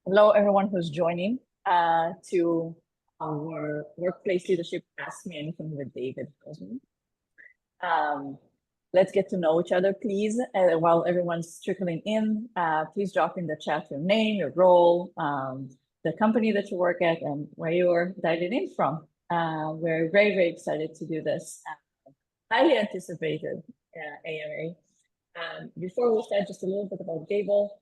Hello, everyone who's joining to our Workplace Leadership Ask Me Anything with David Houseman. Let's get to know each other, please. While everyone's trickling in, please drop in the chat your name, your role, the company that you work at, and where you're dialing in from. We're very, very excited to do this highly anticipated AMA. Before we start, just a little bit about Gable.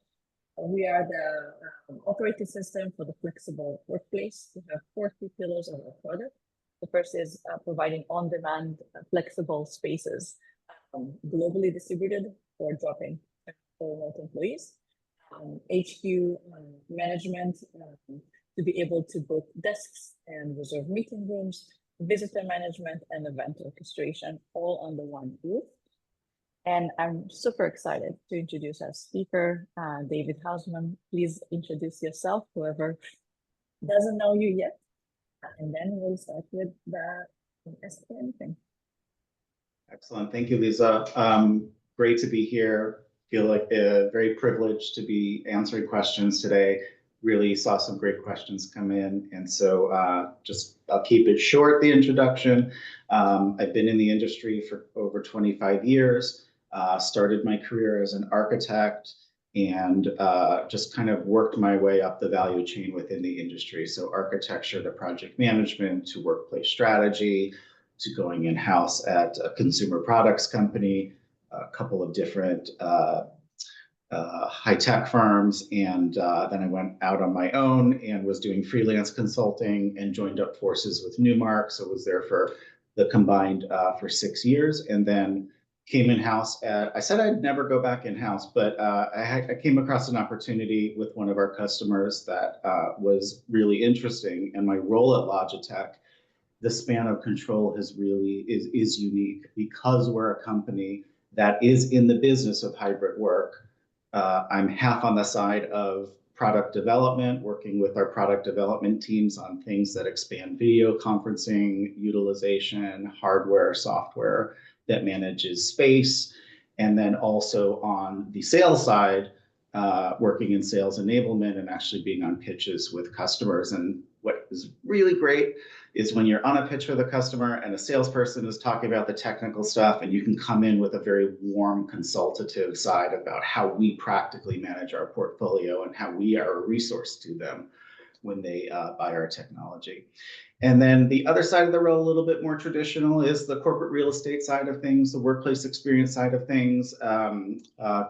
We are the operating system for the flexible workplace. We have 4 key pillars of our product. The first is providing on-demand flexible spaces, globally distributed for dropping for remote employees. HQ management to be able to book desks and reserve meeting rooms, visitor management, and event orchestration, all under one roof. And I'm super excited to introduce our speaker, David Houseman. Please introduce yourself, whoever doesn't know you yet. And then we'll start with the Ask Me Anything. Excellent. Thank you, Lisa. Great to be here. Feel like very privileged to be answering questions today. Really saw some great questions come in. And so I'll keep it short, the introduction. I've been in the industry for over 25 years. Started my career as an architect and just kind of worked my way up the value chain within the industry. So architecture to project management to workplace strategy to going in-house at a consumer products company, a couple of different high-tech firms. And then I went out on my own and was doing freelance consulting and joined up forces with Newmark. So was there for the combined for 6 years, and then came in-house I said I'd never go back in-house, but I came across an opportunity with one of our customers that was really interesting. And my role at Logitech, the span of control is unique because we're a company that is in the business of hybrid work. I'm half on the side of product development, working with our product development teams on things that expand video conferencing, utilization, hardware, software that manages space. And then also on the sales side, working in sales enablement and actually being on pitches with customers. And what is really great is when you're on a pitch with a customer and a salesperson is talking about the technical stuff, and you can come in with a very warm consultative side about how we practically manage our portfolio and how we are a resource to them when they buy our technology. And then the other side of the road, a little bit more traditional, is the corporate real estate side of things, the workplace experience side of things,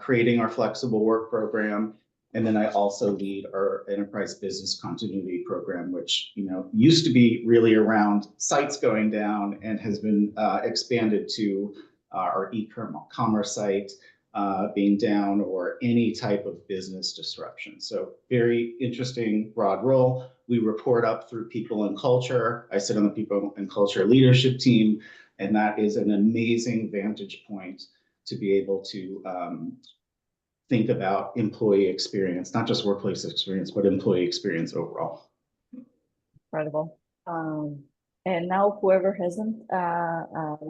creating our flexible work program. And then I also lead our enterprise business continuity program, which used to be really around sites going down and has been expanded to our e-commerce site being down or any type of business disruption. So very interesting, broad role. We report up through people and culture. I sit on the people and culture leadership team, and that is an amazing vantage point to be able to think about employee experience, not just workplace experience, but employee experience overall. Incredible. And now whoever hasn't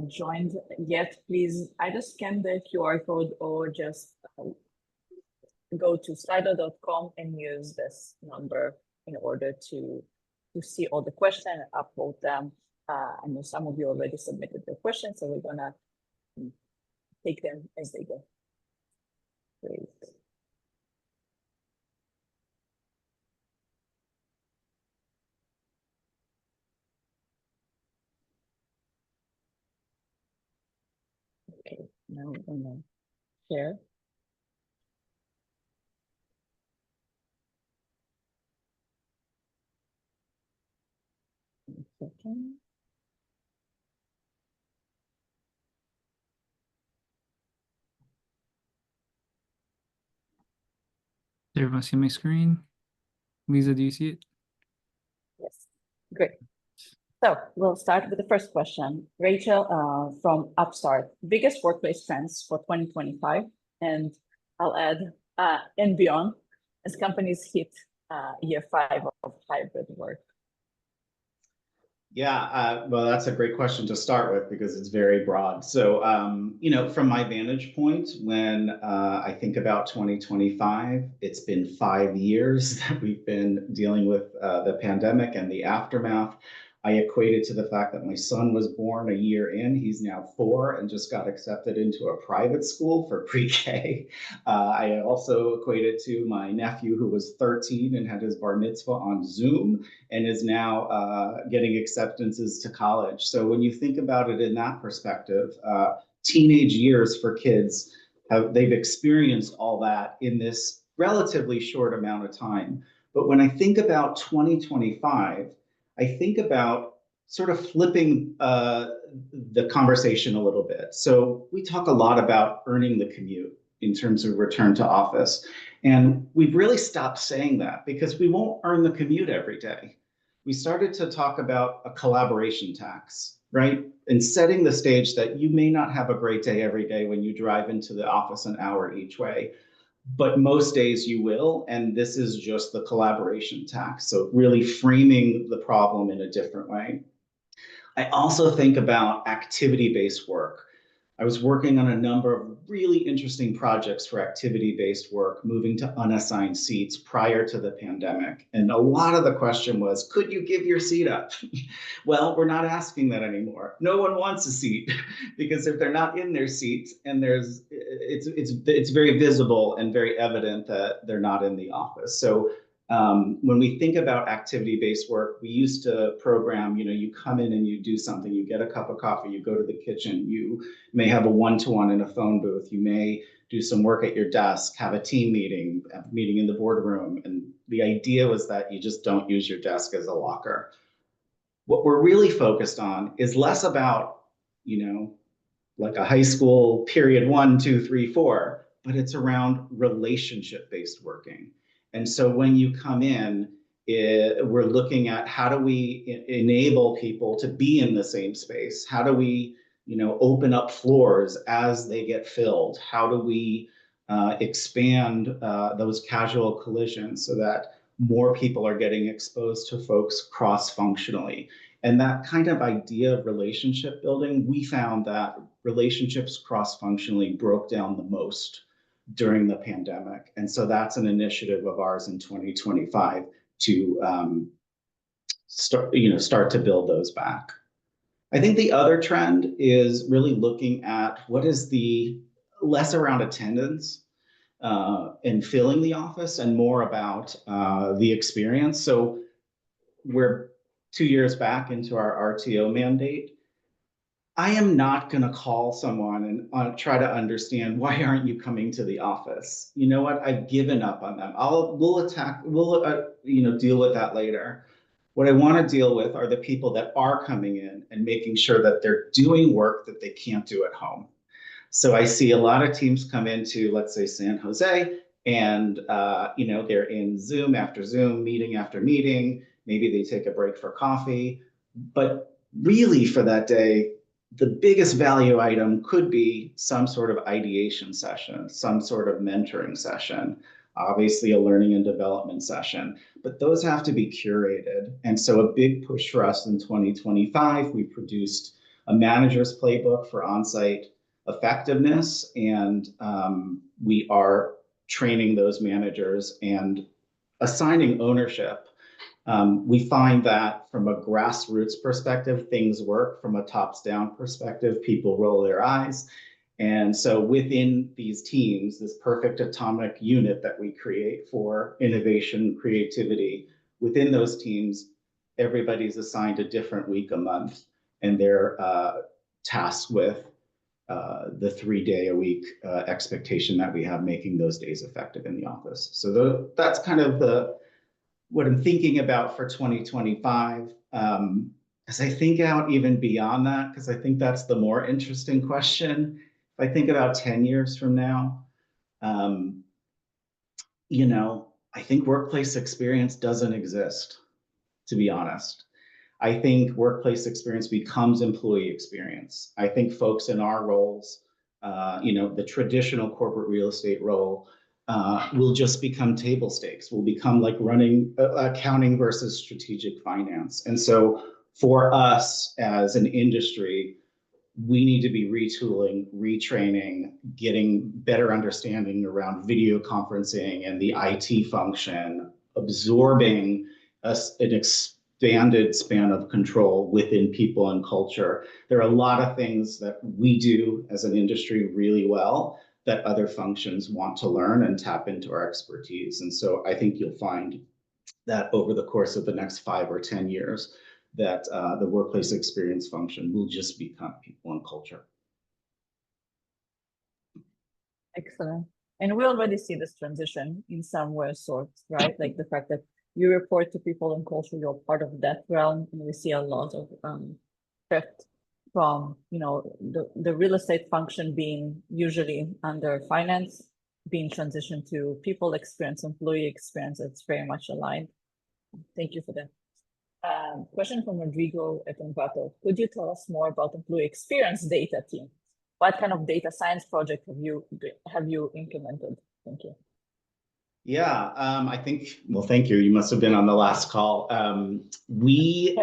joined yet, please either scan the QR code or just go to slido.com and use this number in order to see all the questions and upload them. I know some of you already submitted their questions, so we're gonna take them as they go. Great. Okay, now we're gonna share. Second. Does everyone see my screen? Lisa, do you see it? Yes, great. So we'll start with the first question. Rachel from Upstart, biggest workplace trends for 2025, and I'll add and beyond as companies hit year 5 of hybrid work. Yeah, well, that's a great question to start with because it's very broad. So, from my vantage point, when I think about 2025, it's been 5 years that we've been dealing with the pandemic and the aftermath. I equate it to the fact that my son was born a year in. He's now 4 and just got accepted into a private school for pre-K. I also equate it to my nephew who was 13 and had his bar mitzvah on Zoom and is now getting acceptances to college. So when you think about it in that perspective, teenage years for kids, they've experienced all that in this relatively short amount of time. But when I think about 2025, I think about sort of flipping the conversation a little bit. So we talk a lot about earning the commute in terms of return to office. And we've really stopped saying that because we won't earn the commute every day. We started to talk about a collaboration tax, right? And setting the stage that you may not have a great day every day when you drive into the office an hour each way, but most days you will. And this is just the collaboration tax. So really framing the problem in a different way. I also think about activity-based work. I was working on a number of really interesting projects for activity-based work, moving to unassigned seats prior to the pandemic. And a lot of the question was, could you give your seat up? Well, we're not asking that anymore. No one wants a seat because if they're not in their seats and it's very visible and very evident that they're not in the office. So when we think about activity-based work, we used to program, you come in and you do something, you get a cup of coffee, you go to the kitchen, you may have a one-to-one in a phone booth, you may do some work at your desk, have a team meeting, a meeting in the boardroom. And the idea was that you just don't use your desk as a locker. What we're really focused on is less about, like a high school period 1, 2, 3, 4, but it's around relationship-based working. And so when you come in, we're looking at how do we enable people to be in the same space? How do we, open up floors as they get filled? How do we expand those casual collisions so that more people are getting exposed to folks cross-functionally? And that kind of idea of relationship building, we found that relationships cross-functionally broke down the most during the pandemic. And so that's an initiative of ours in 2025 to start to build those back. I think the other trend is really looking at what is the less around attendance and filling the office and more about the experience. So we're 2 years back into our RTO mandate. I am not going to call someone and try to understand why aren't you coming to the office. You know what? I've given up on them. We'll deal with that later. What I want to deal with are the people that are coming in and making sure that they're doing work that they can't do at home. So I see a lot of teams come into, let's say, San Jose, and they're in Zoom after Zoom, meeting after meeting. Maybe they take a break for coffee, but really for that day, the biggest value item could be some sort of ideation session, some sort of mentoring session, obviously a learning and development session, but those have to be curated. And so a big push for us in 2025, we produced a manager's playbook for on-site effectiveness, and we are training those managers and assigning ownership. We find that from a grassroots perspective, things work. From a tops-down perspective, people roll their eyes. And so within these teams, this perfect atomic unit that we create for innovation, creativity, within those teams, everybody's assigned a different week a month, and they're tasked with the 3-day-a-week expectation that we have, making those days effective in the office. So that's kind of what I'm thinking about for 2025. As I think out even beyond that, because I think that's the more interesting question. If I think about 10 years from now, I think workplace experience doesn't exist, to be honest. I think workplace experience becomes employee experience. I think folks in our roles, the traditional corporate real estate role, will just become table stakes, will become like running accounting versus strategic finance. And so for us as an industry, we need to be retooling, retraining, getting better understanding around video conferencing and the IT function, absorbing an expanded span of control within people and culture. There are a lot of things that we do as an industry really well that other functions want to learn and tap into our expertise. And so I think you'll find that over the course of the next 5 or 10 years, that the workplace experience function will just become people and culture. Excellent. And we already see this transition in some way or sorts, right? Like the fact that you report to people and culture, you're part of that realm, and we see a lot of shift from, you know, the real estate function being usually under finance, being transitioned to people experience, employee experience. It's very much aligned. Thank you for that. Question from Rodrigo at Envato. Could you tell us more about employee experience data team? What kind of data science project have you implemented? Thank you. Yeah, I think, well, thank you. You must have been on the last call. We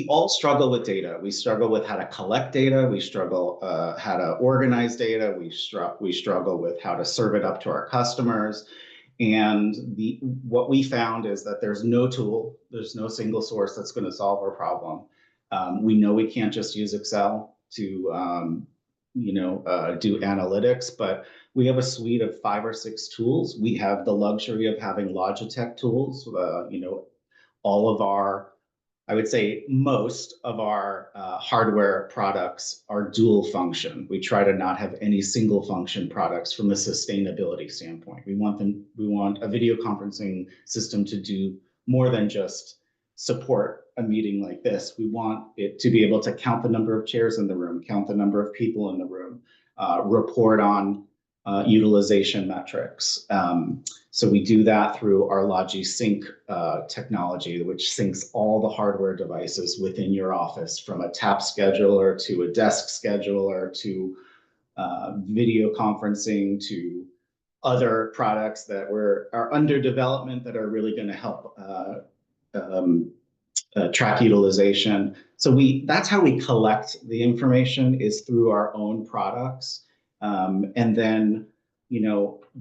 all struggle with data. We struggle with how to collect data. We struggle how to organize data. We struggle with how to serve it up to our customers. And what we found is that there's no tool, there's no single source that's going to solve our problem. We know we can't just use Excel to do analytics, but we have a suite of 5 or 6 tools. We have the luxury of having Logitech tools. All of our, I would say most of our hardware products are dual function. We try to not have any single function products from a sustainability standpoint. We want a video conferencing system to do more than just support a meeting like this. We want it to be able to count the number of chairs in the room, count the number of people in the room, report on utilization metrics. So we do that through our Logi-Sync technology, which syncs all the hardware devices within your office, from a tap scheduler to a desk scheduler to video conferencing to other products that are under development that are really going to help track utilization. So that's how we collect the information, is through our own products. And then,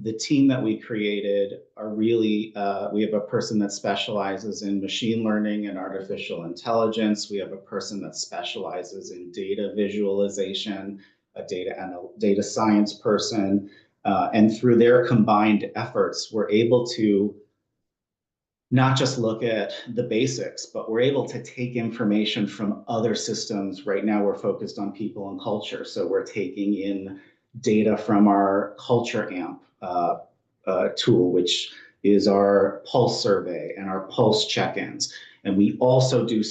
the team that we created are really, we have a person that specializes in machine learning and artificial intelligence. We have a person that specializes in data visualization, a data science person. And through their combined efforts, we're able to not just look at the basics, but we're able to take information from other systems. Right now, we're focused on people and culture. So we're taking in data from our Culture Amp tool, which is our pulse survey and our pulse check-ins. And we also do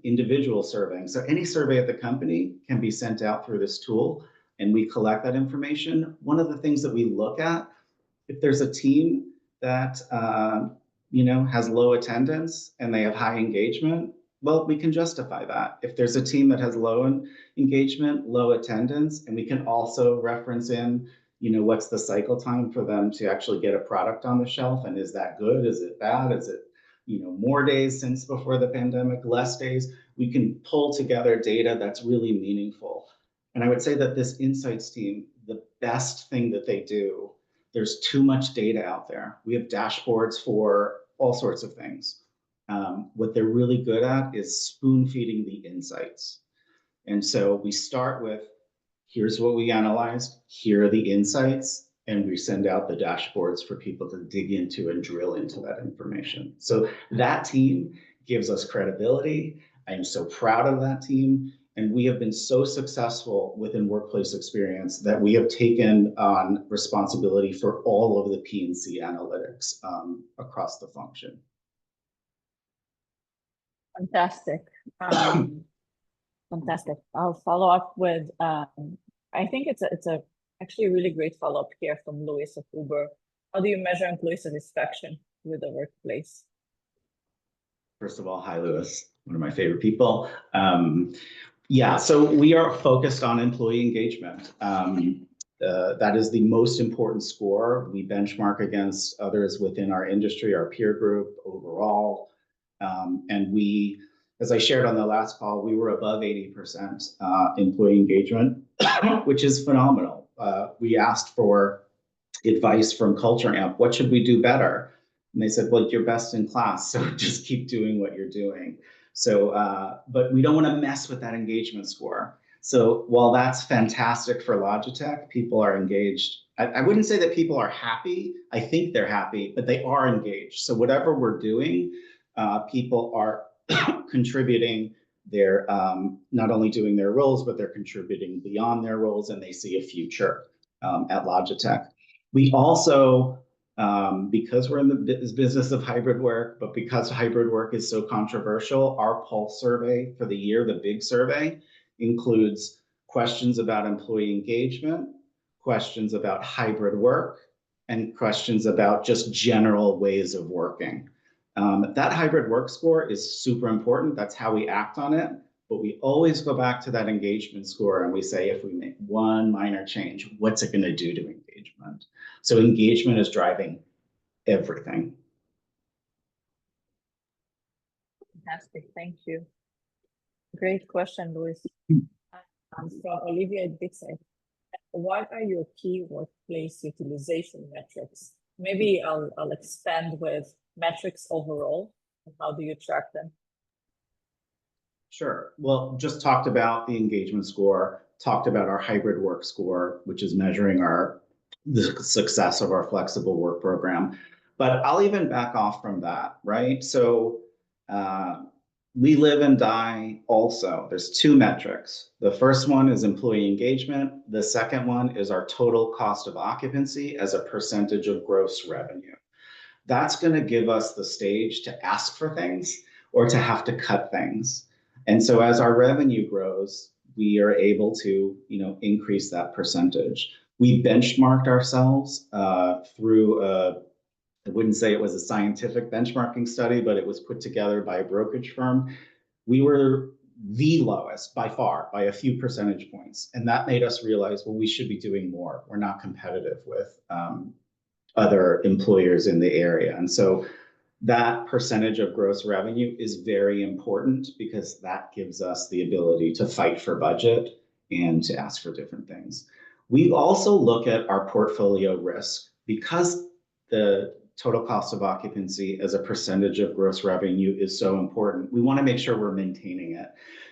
individual surveying. So any survey at the company can be sent out through this tool, and we collect that information. One of the things that we look at, if there's a team that has low attendance and they have high engagement, well, we can justify that. If there's a team that has low engagement, low attendance, and we can also reference in, what's the cycle time for them to actually get a product on the shelf, and is that good? Is it bad? Is it, more days since before the pandemic, less days? We can pull together data that's really meaningful. And I would say that this insights team, the best thing that they do, there's too much data out there. We have dashboards for all sorts of things. What they're really good at is spoon feeding the insights. And so we start with, here's what we analyzed, here are the insights, and we send out the dashboards for people to dig into and drill into that information. So that team gives us credibility. I am so proud of that team. And we have been so successful within workplace experience that we have taken on responsibility for all of the P&C analytics across the function. Fantastic. Fantastic. I'll follow up with, I think it's actually a really great follow-up here from Louis of Uber. How do you measure employee satisfaction with the workplace? First of all, hi, Louis, one of my favorite people. Yeah, so we are focused on employee engagement. That is the most important score. We benchmark against others within our industry, our peer group overall. And we as I shared on the last call, we were above 80% employee engagement, which is phenomenal. We asked for advice from Culture Amp. What should we do better? And they said, well, you're best in class, so just keep doing what you're doing. So, but we don't want to mess with that engagement score. So while that's fantastic for Logitech, people are engaged. I wouldn't say that people are happy. I think they're happy, but they are engaged. So whatever we're doing, people are contributing. They're not only doing their roles, but they're contributing beyond their roles, and they see a future at Logitech. We also, because we're in the business of hybrid work, but because hybrid work is so controversial, our pulse survey for the year, the big survey, includes questions about employee engagement, questions about hybrid work, and questions about just general ways of working. That hybrid work score is super important. That's how we act on it. But we always go back to that engagement score and we say, if we make one minor change, what's it going to do to engagement? So engagement is driving everything. Fantastic, thank you. Great question, Luis. From Olivia Dixon. What are your key workplace utilization metrics? Maybe I'll expand with metrics overall. How do you track them? Sure. Well, just talked about the engagement score, talked about our hybrid work score, which is measuring the success of our flexible work program. But I'll even back off from that, right? So we live and die also. There's two metrics. The first one is employee engagement. The second one is our total cost of occupancy as a percentage of gross revenue. That's going to give us the stage to ask for things or to have to cut things. And so as our revenue grows, we are able to, increase that percentage. We benchmarked ourselves through I wouldn't say it was a scientific benchmarking study, but it was put together by a brokerage firm. We were the lowest by far, by a few percentage points. And that made us realize, well, we should be doing more. We're not competitive with other employers in the area. And so that percentage of gross revenue is very important because that gives us the ability to fight for budget and to ask for different things. We also look at our portfolio risk because the total cost of occupancy as a percentage of gross revenue is so important. We want to make sure we're maintaining it.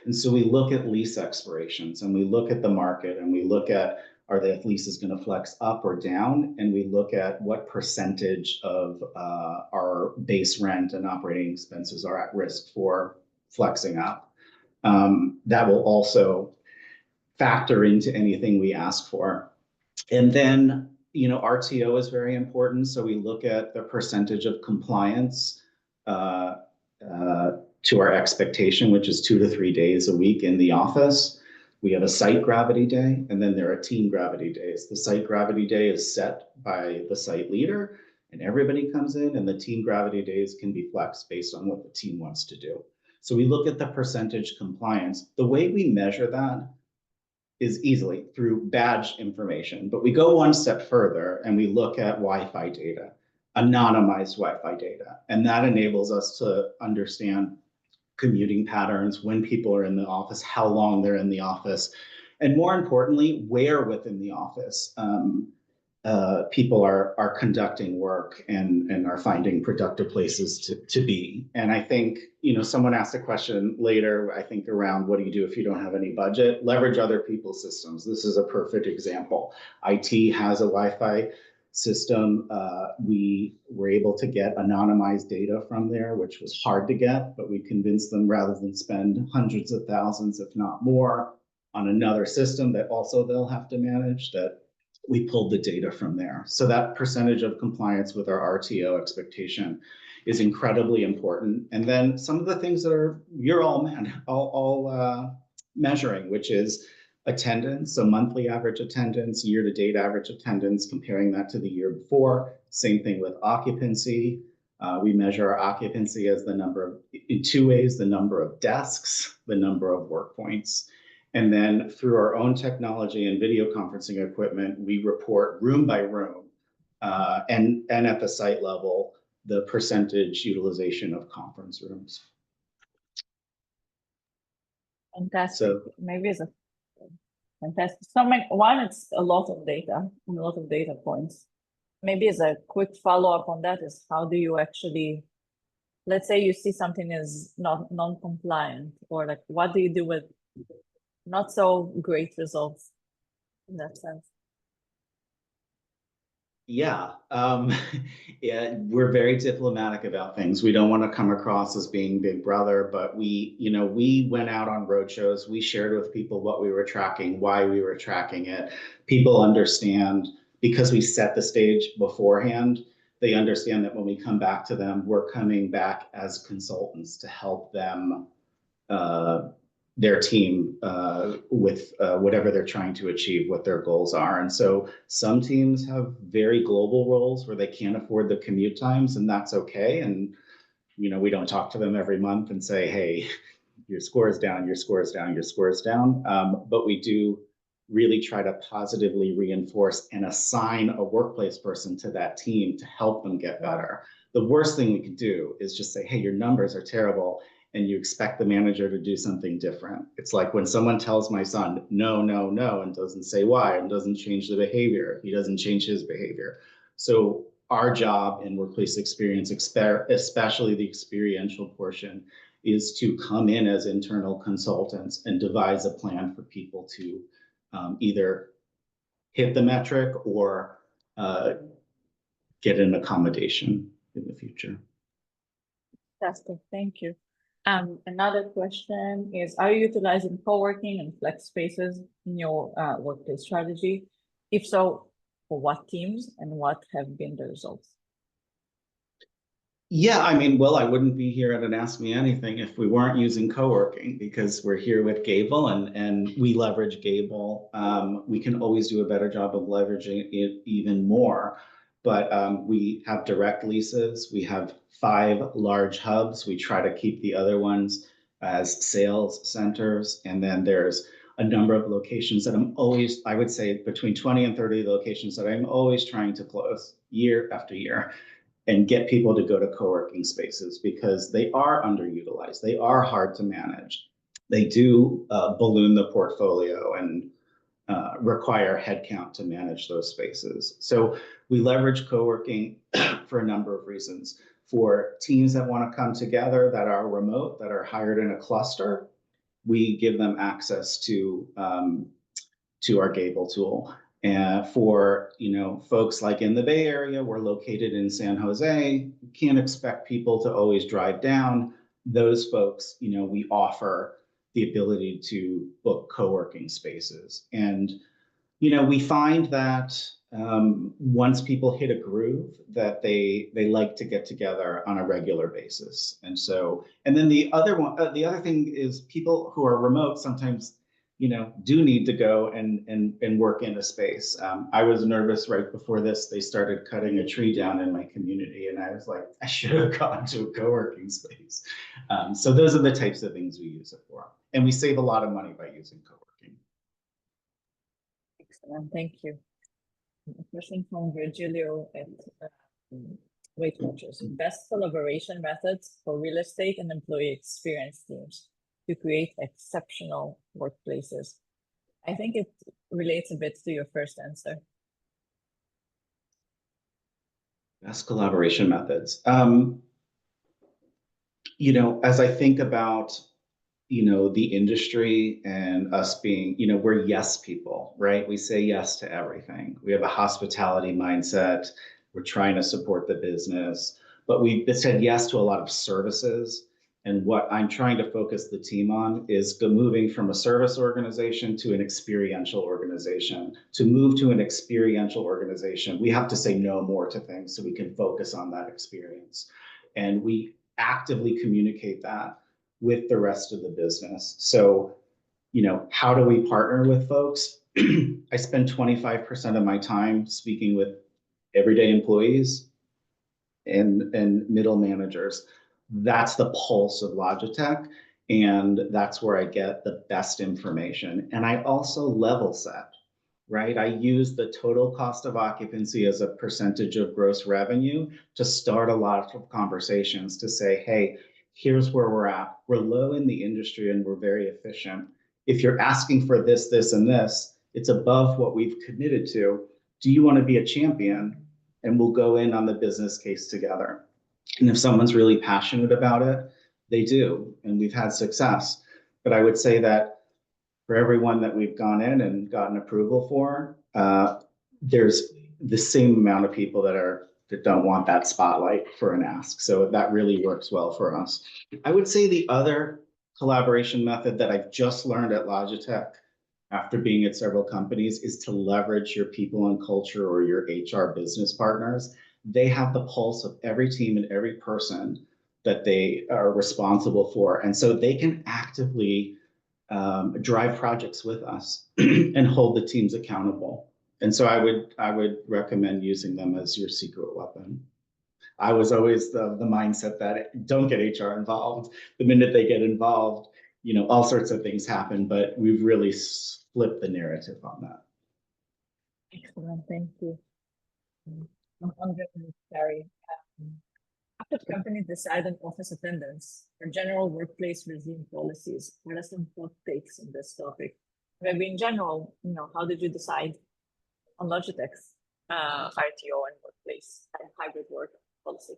And so we look at lease expirations and we look at the market and we look at, are the leases going to flex up or down? And we look at what percentage of our base rent and operating expenses are at risk for flexing up. That will also factor into anything we ask for. And then, RTO is very important. So we look at the percentage of compliance to our expectation, which is 2 to 3 days a week in the office. We have a site gravity day, and then there are team gravity days. The site gravity day is set by the site leader, and everybody comes in, and the team gravity days can be flexed based on what the team wants to do. So we look at the percentage compliance. The way we measure that is easily through badge information, but we go one step further and we look at Wi-Fi data, anonymized Wi-Fi data, and that enables us to understand commuting patterns, when people are in the office, how long they're in the office, and more importantly, where within the office people are conducting work and are finding productive places to be. And I think, someone asked a question later, I think around what do you do if you don't have any budget? Leverage other people's systems. This is a perfect example. IT has a Wi-Fi system. We were able to get anonymized data from there, which was hard to get, but we convinced them rather than spend hundreds of thousands, if not more, on another system that also they'll have to manage, that we pulled the data from there. So that percentage of compliance with our RTO expectation is incredibly important. And then some of the things that you're all measuring, which is attendance, so monthly average attendance, year-to-date average attendance, comparing that to the year before. Same thing with occupancy. We measure our occupancy as the number in two ways: the number of desks, the number of work points. And then through our own technology and video conferencing equipment, we report room by room and at the site level, the percentage utilization of conference rooms. Fantastic. So Maybe it's a fantastic. So one, it's a lot of data, a lot of data points. Maybe as a quick follow-up on that is how do you actually, let's say you see something is not non-compliant, or like what do you do with not so great results in that sense? yeah, yeah, we're very diplomatic about things. We don't want to come across as being Big Brother, but we went out on roadshows. We shared with people what we were tracking, why we were tracking it. People understand because we set the stage beforehand. They understand that when we come back to them, we're coming back as consultants to help them their team with whatever they're trying to achieve, what their goals are. And so some teams have very global roles where they can't afford the commute times, and that's okay. And we don't talk to them every month and say, hey, your score is down, your score is down, your score is down. But we do really try to positively reinforce and assign a workplace person to that team to help them get better. The worst thing we could do is just say, hey, your numbers are terrible, and you expect the manager to do something different. It's like when someone tells my son, no, no, no, and doesn't say why, and doesn't change the behavior. He doesn't change his behavior. So our job in workplace experience, especially the experiential portion, is to come in as internal consultants and devise a plan for people to either hit the metric or get an accommodation in the future. Fantastic, thank you. Another question is, are you utilizing co-working and flex spaces in your workplace strategy? If so, for what teams and what have been the results? Yeah, I mean, well, I wouldn't be here at an Ask Me Anything if we weren't using co-working, because we're here with Gable and we leverage Gable. We can always do a better job of leveraging it even more. But we have direct leases. We have 5 large hubs. We try to keep the other ones as sales centers. And then there's a number of locations that I would say between 20 and 30 locations that I'm always trying to close year after year and get people to go to co-working spaces because they are underutilized. They are hard to manage. They do balloon the portfolio and require headcount to manage those spaces. So we leverage co-working for a number of reasons. For teams that want to come together that are remote, that are hired in a cluster, we give them access to our Gable tool. And for folks like in the Bay Area, we're located in San Jose. You can't expect people to always drive down. Those folks, we offer the ability to book co-working spaces. And we find that once people hit a groove, that they like to get together on a regular basis. And then the other thing is people who are remote sometimes do need to go and work in a space. I was nervous right before this. They started cutting a tree down in my community, and I was like, I should have gone to a co-working space. So those are the types of things we use it for, and we save a lot of money by using co-working. Excellent, thank you. A question from Virgilio at Weight Watchers. Best collaboration methods for real estate and employee experience teams to create exceptional workplaces. I think it relates a bit to your first answer. Best collaboration methods. As I think about the industry and us being, we're yes people, right? We say yes to everything. We have a hospitality mindset. We're trying to support the business, but we said yes to a lot of services. And what I'm trying to focus the team on is moving from a service organization to an experiential organization. To move to an experiential organization, we have to say no more to things so we can focus on that experience. And we actively communicate that with the rest of the business. So, how do we partner with folks? I spend 25% of my time speaking with everyday employees and middle managers. That's the pulse of Logitech, and that's where I get the best information. And I also level set, right? I use the total cost of occupancy as a percentage of gross revenue to start a lot of conversations to say, hey, here's where we're at. We're low in the industry and we're very efficient. If you're asking for this, this, and this, it's above what we've committed to. Do you want to be a champion? And we'll go in on the business case together. And if someone's really passionate about it, they do, and we've had success. But I would say that for everyone that we've gone in and gotten approval for, there's the same amount of people that don't want that spotlight for an ask. So that really works well for us. I would say the other collaboration method that I've just learned at Logitech after being at several companies is to leverage your people and culture or your HR business partners. They have the pulse of every team and every person that they are responsible for. And so they can actively drive projects with us and hold the teams accountable. And so I would recommend using them as your secret weapon. I was always the mindset that don't get HR involved. The minute they get involved, all sorts of things happen, but we've really flipped the narrative on that. Excellent, thank you. I'm wondering, Carrie, after companies decide on office attendance or general workplace regime policies, what are some hot takes on this topic? Maybe in general, how did you decide on Logitech's RTO and workplace and hybrid work policy?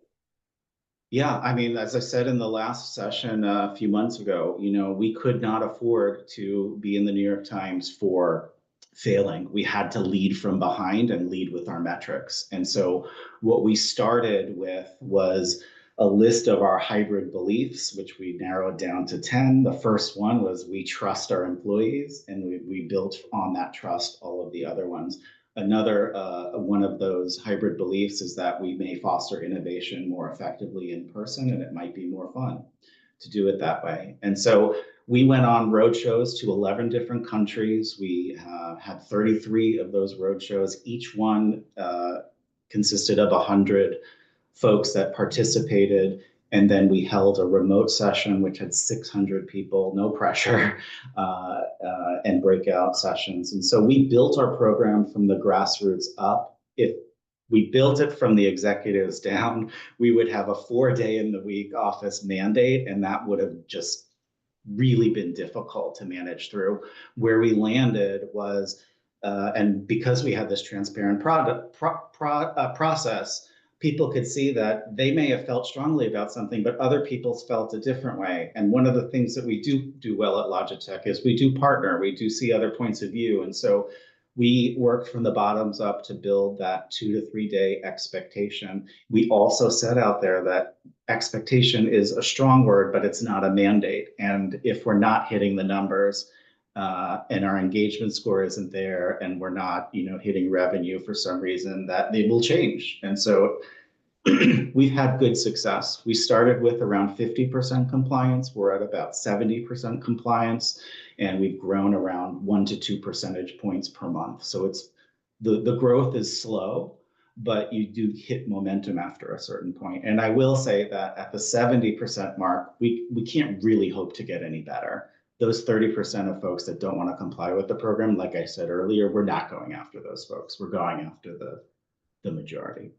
Yeah, I mean, as I said in the last session a few months ago, we could not afford to be in the New York Times for failing. We had to lead from behind and lead with our metrics. And so what we started with was a list of our hybrid beliefs, which we narrowed down to 10. The first one was we trust our employees, and we built on that trust all of the other ones. Another one of those hybrid beliefs is that we may foster innovation more effectively in person, and it might be more fun to do it that way. And so we went on road shows to 11 different countries. We had 33 of those road shows. Each one consisted of 100 folks that participated. And then we held a remote session, which had 600 people, no pressure, and breakout sessions. And so we built our program from the grassroots up. If we built it from the executives down, we would have a 4-day-in-the-week office mandate, and that would have just really been difficult to manage through. Where we landed was, and because we had this transparent process, people could see that they may have felt strongly about something, but other people felt a different way. And one of the things that we do well at Logitech is we do partner, we do see other points of view. And so we worked from the bottoms up to build that 2 to 3 day expectation. We also set out there that expectation is a strong word, but it's not a mandate. And if we're not hitting the numbers, and our engagement score isn't there, and we're not, hitting revenue for some reason, that they will change. And so we've had good success. We started with around 50% compliance. We're at about 70% compliance, and we've grown around 1 to 2 percentage points per month. So it's the growth is slow, but you do hit momentum after a certain point. And I will say that at the 70% mark, we can't really hope to get any better. Those 30% of folks that don't want to comply with the program, like I said earlier, we're not going after those folks. We're going after the majority.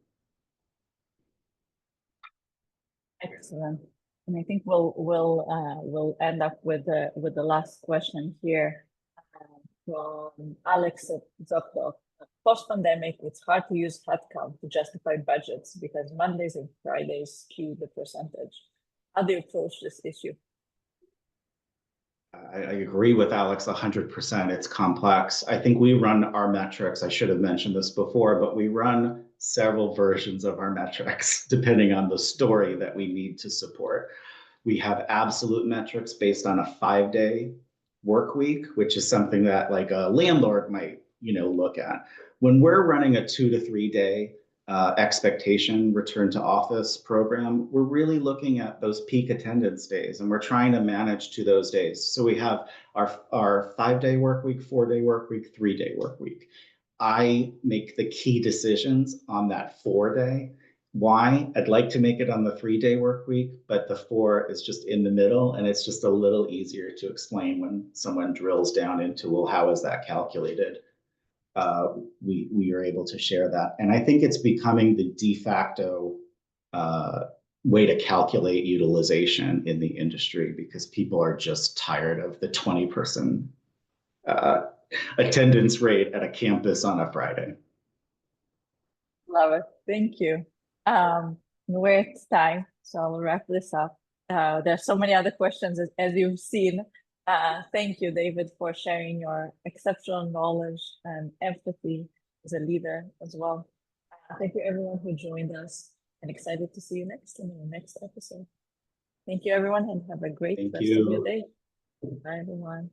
Excellent. And I think we'll end up with the last question here from Alex at ZocDoc. Post-pandemic, it's hard to use headcount to justify budgets because Mondays and Fridays skew the percentage. How do you approach this issue? I agree with Alex 100%. It's complex. I think we run our metrics. I should have mentioned this before, but we run several versions of our metrics depending on the story that we need to support. We have absolute metrics based on a 5-day work week, which is something that like a landlord might, look at. When we're running a 2 to 3 day expectation return to office program, we're really looking at those peak attendance days, and we're trying to manage to those days. So we have our 5-day work week, 4-day work week, 3-day work week. I make the key decisions on that 4-day. Why? I'd like to make it on the 3-day work week, but the 4 is just in the middle, and it's just a little easier to explain when someone drills down into, well, how is that calculated? We are able to share that. And I think it's becoming the de facto way to calculate utilization in the industry because people are just tired of the 20-person attendance rate at a campus on a Friday. Love it. Thank you. We're at time, so I'll wrap this up. There's so many other questions as you've seen. Thank you, David, for sharing your exceptional knowledge and empathy as a leader as well. Thank you, everyone who joined us, and excited to see you next in the next episode. Thank you, everyone, and have a great Thank rest of your you. day. Bye, everyone.